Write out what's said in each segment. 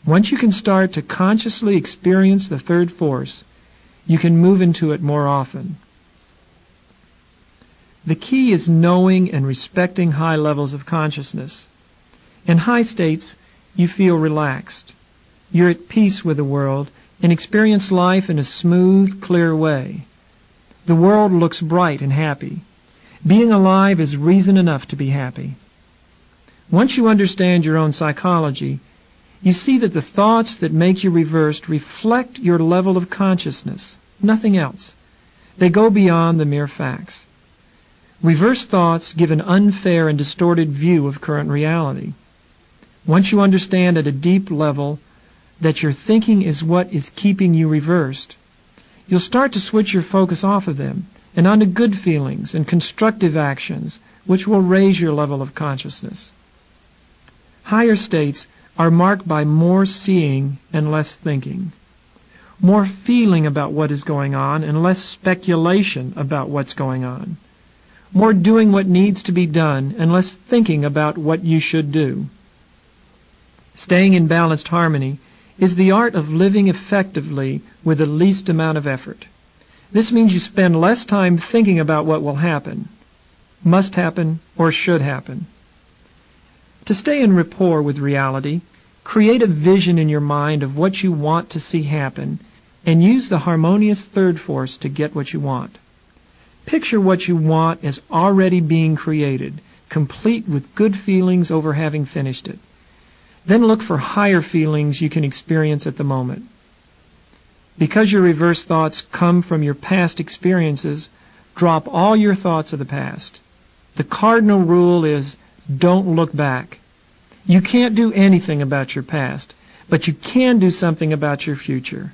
Once you can start to consciously experience the third force, you can move into it more often. The key is knowing and respecting high levels of consciousness. In high states, you feel relaxed. You're at peace with the world and experience life in a smooth, clear way. The world looks bright and happy. Being alive is reason enough to be happy. Once you understand your own psychology, you see that the thoughts that make you reversed reflect your level of consciousness, nothing else. They go beyond the mere facts. Reverse thoughts give an unfair and distorted view of current reality. Once you understand at a deep level that your thinking is what is keeping you reversed, you'll start to switch your focus off of them and onto good feelings and constructive actions, which will raise your level of consciousness. Higher states are marked by more seeing and less thinking, more feeling about what is going on and less speculation about what's going on, more doing what needs to be done and less thinking about what you should do. Staying in balanced harmony is the art of living effectively with the least amount of effort. This means you spend less time thinking about what will happen, must happen, or should happen. To stay in rapport with reality, create a vision in your mind of what you want to see happen and use the harmonious third force to get what you want. Picture what you want as already being created, complete with good feelings over having finished it. Then look for higher feelings you can experience at the moment. Because your reverse thoughts come from your past experiences, drop all your thoughts of the past. The cardinal rule is don't look back. You can't do anything about your past, but you can do something about your future.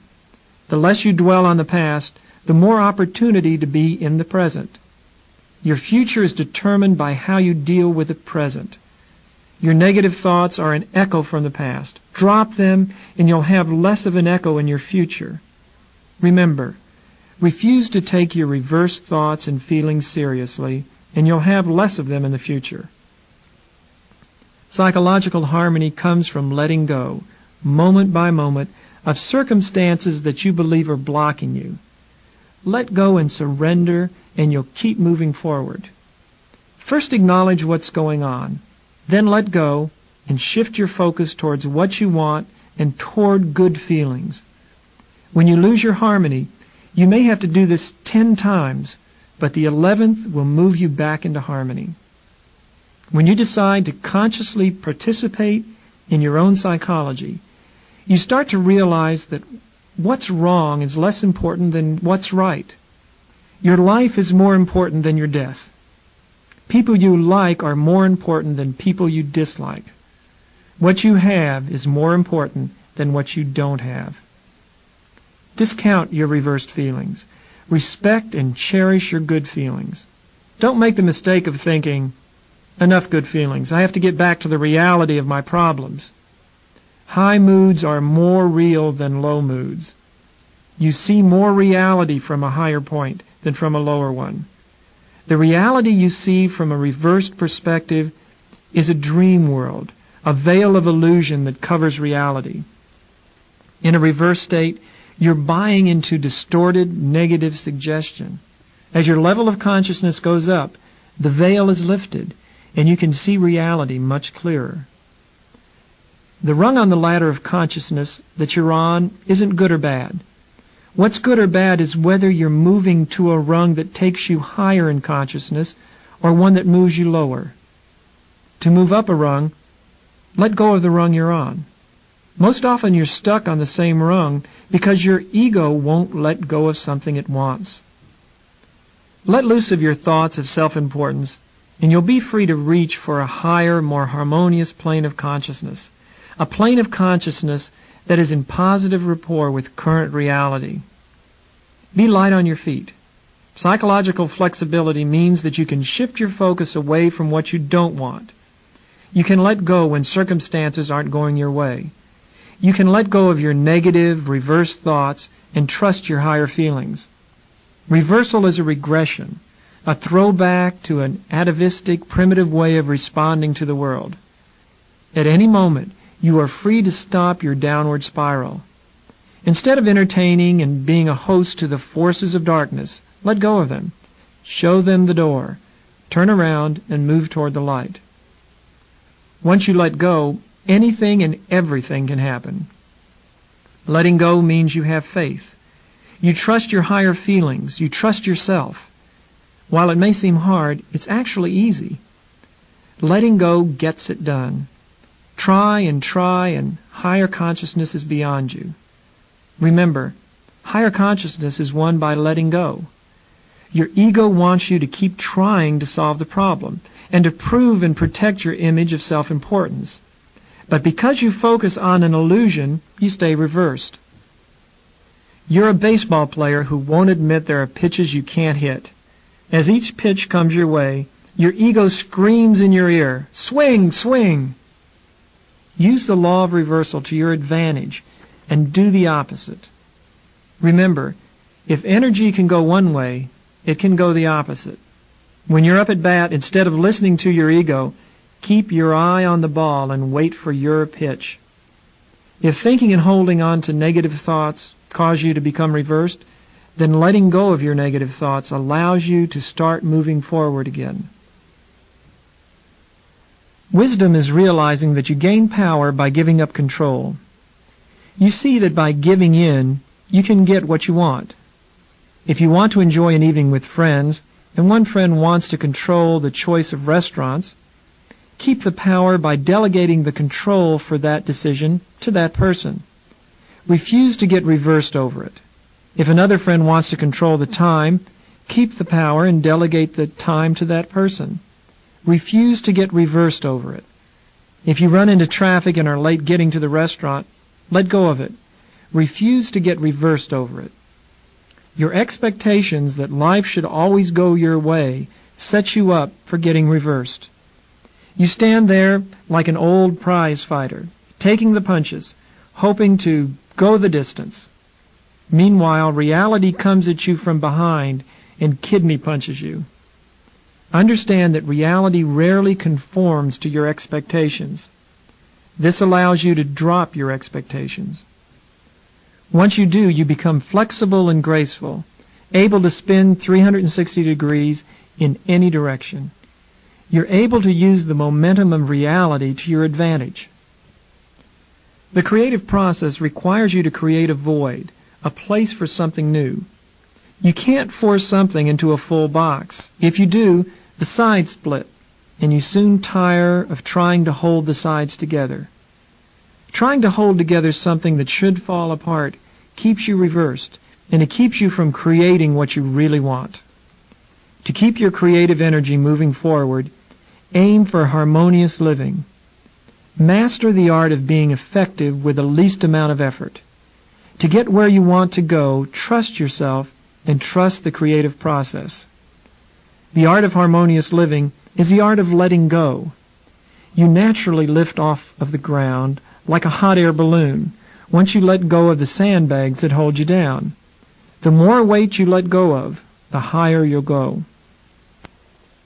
The less you dwell on the past, the more opportunity to be in the present. Your future is determined by how you deal with the present. Your negative thoughts are an echo from the past. Drop them, and you'll have less of an echo in your future. Remember, refuse to take your reversed thoughts and feelings seriously, and you'll have less of them in the future. Psychological harmony comes from letting go, moment by moment, of circumstances that you believe are blocking you. Let go and surrender, and you'll keep moving forward. First acknowledge what's going on. Then let go and shift your focus towards what you want and toward good feelings. When you lose your harmony, you may have to do this 10 times, but the 11th will move you back into harmony. When you decide to consciously participate in your own psychology, you start to realize that what's wrong is less important than what's right. Your life is more important than your death. People you like are more important than people you dislike. What you have is more important than what you don't have. Discount your reversed feelings. Respect and cherish your good feelings. Don't make the mistake of thinking, enough good feelings. I have to get back to the reality of my problems. High moods are more real than low moods. You see more reality from a higher point than from a lower one. The reality you see from a reversed perspective is a dream world, a veil of illusion that covers reality. In a reverse state, you're buying into distorted, negative suggestion. As your level of consciousness goes up, the veil is lifted, and you can see reality much clearer. The rung on the ladder of consciousness that you're on isn't good or bad. What's good or bad is whether you're moving to a rung that takes you higher in consciousness or one that moves you lower. To move up a rung, let go of the rung you're on. Most often you're stuck on the same rung because your ego won't let go of something it wants. Let loose of your thoughts of self-importance, and you'll be free to reach for a higher, more harmonious plane of consciousness, a plane of consciousness that is in positive rapport with current reality. Be light on your feet. Psychological flexibility means that you can shift your focus away from what you don't want. You can let go when circumstances aren't going your way. You can let go of your negative, reverse thoughts and trust your higher feelings. Reversal is a regression, a throwback to an atavistic, primitive way of responding to the world. At any moment, You are free to stop your downward spiral. Instead of entertaining and being a host to the forces of darkness, let go of them. Show them the door. Turn around and move toward the light. Once you let go, anything and everything can happen. Letting go means you have faith. You trust your higher feelings. You trust yourself. While it may seem hard, it's actually easy. Letting go gets it done. Try, and higher consciousness is beyond you. Remember, higher consciousness is won by letting go. Your ego wants you to keep trying to solve the problem and to prove and protect your image of self-importance. But because you focus on an illusion, you stay reversed. You're a baseball player who won't admit there are pitches you can't hit. As each pitch comes your way, your ego screams in your ear, "Swing, swing!" Use the law of reversal to your advantage and do the opposite. Remember, if energy can go one way, it can go the opposite. When you're up at bat, instead of listening to your ego, keep your eye on the ball and wait for your pitch. If thinking and holding on to negative thoughts cause you to become reversed, then letting go of your negative thoughts allows you to start moving forward again. Wisdom is realizing that you gain power by giving up control. You see that by giving in, you can get what you want. If you want to enjoy an evening with friends, and one friend wants to control the choice of restaurants, keep the power by delegating the control for that decision to that person. Refuse to get reversed over it. If another friend wants to control the time, keep the power and delegate the time to that person. Refuse to get reversed over it. If you run into traffic and are late getting to the restaurant, let go of it. Refuse to get reversed over it. Your expectations that life should always go your way set you up for getting reversed. You stand there like an old prize fighter, taking the punches, hoping to go the distance. Meanwhile, reality comes at you from behind and kidney punches you. Understand that reality rarely conforms to your expectations. This allows you to drop your expectations. Once you do, you become flexible and graceful, able to spin 360 degrees in any direction. You're able to use the momentum of reality to your advantage. The creative process requires you to create a void, a place for something new. You can't force something into a full box. If you do, the sides split, and you soon tire of trying to hold the sides together. Trying to hold together something that should fall apart keeps you reversed, and it keeps you from creating what you really want. To keep your creative energy moving forward, aim for harmonious living. Master the art of being effective with the least amount of effort. To get where you want to go, trust yourself and trust the creative process. The art of harmonious living is the art of letting go. You naturally lift off of the ground like a hot air balloon once you let go of the sandbags that hold you down. The more weight you let go of, the higher you'll go.